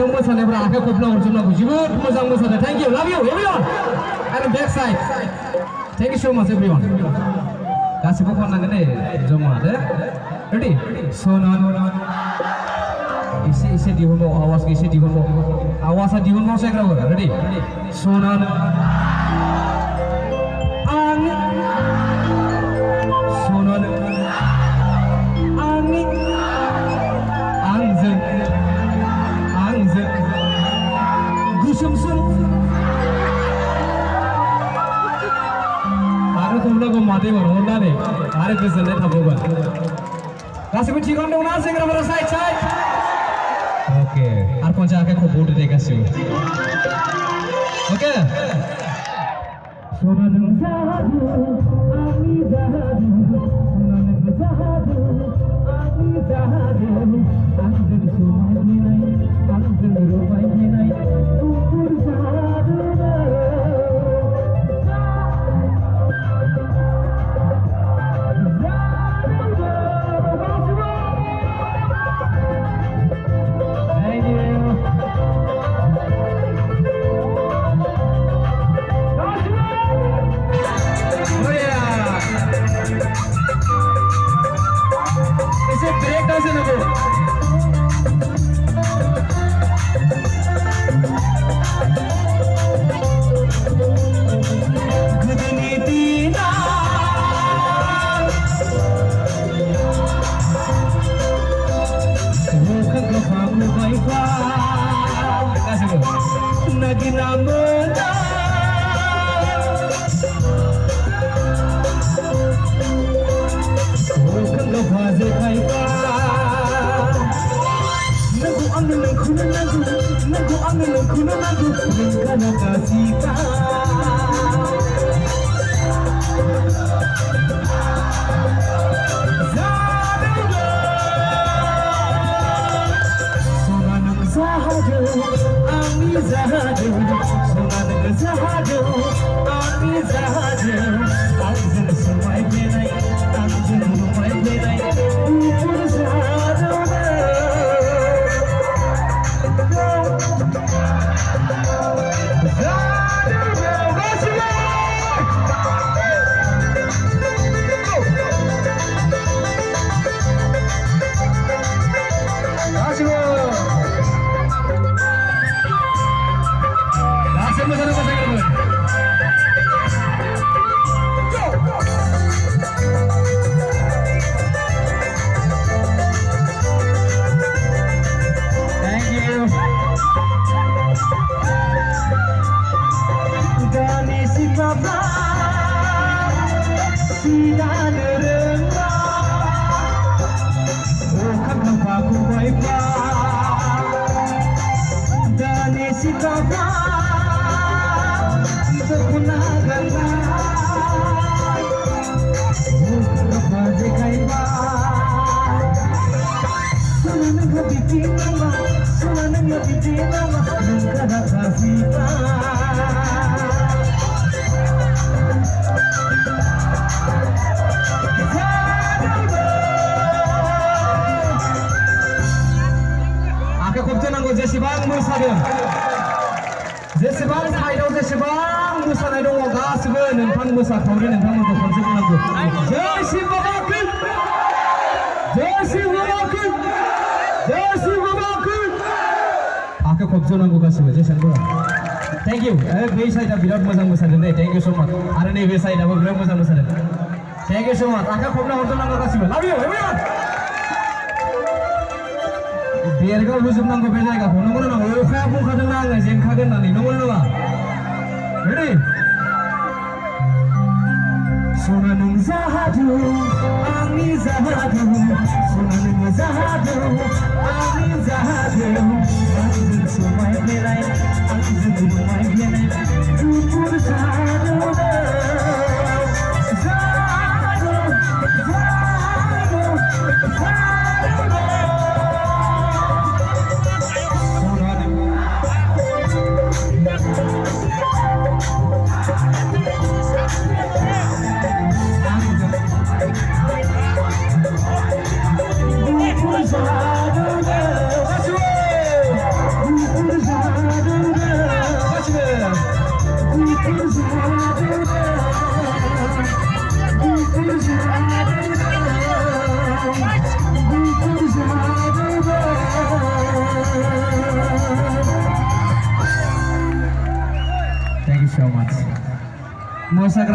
साइडआव मोसानायफ्रा आखाइ खबना हरजोबनांगौ जोबोद मोजां मोसादों थैंक इउ लाभ इउ एभरिवन आरो बैक साइड थैंक इउ सो माच एभरिवन गासिबो खननांगोन दे जमा दे रेडी सोना इसे दिहुनबाव आवाजखौ इसे दिहुनबाव आवाजआ दिहुनबाव सेग्राबो रेडी सोना आं सोना आंनि आंजों गुसुमसुम आरो खमनांगौ मादै हरनानै आरो गोजोननाय थाबावगोन गासिबो थिगानो दंना सेंग्राफोरा साइड साइड ओके आरो खनसे आखाइ खब'दो दे गासिबो ओके सना नों जादु आंनि जादु सना नों जादु आंनि जादु आंजों समायनाय आंजों रमायनाय गुफुर जादु जेसेबां साइडआव जेसेबां मोसानाय दङ गासिबो नोंथां मोसाखावरि नोंथांमोनखौ खनसे बुंनांगौ जय शिव बाबा की जय शिव बाबा की जय शिव बाबा की आखाइ खबजोनांगौ गासिबो जेसेबां दङ थैंक इउ बे साइडआ बिराद मोजां मोसादों दे थैंक इउ सो माच आरो नैबे साइडआबो बिराद मोजां मोसादों थैंक इउ सो माच आखाइ खबना हरजोबनांगौ गासिबो लाभ इउ एभरिवन बेरगाव होजोबनांगौ बे जायगाखौ नंगौना नङा अखाया बुंखादोंना आङो जेनखागोन होननानै नंगौना नङा रेडि सना नों जादु आंनि जादु सना नों जादु आंनि जादु आंजों समायफ्लेनाय आंजों रमायफ्लेनाय गुफुर जादु मोसाग्रा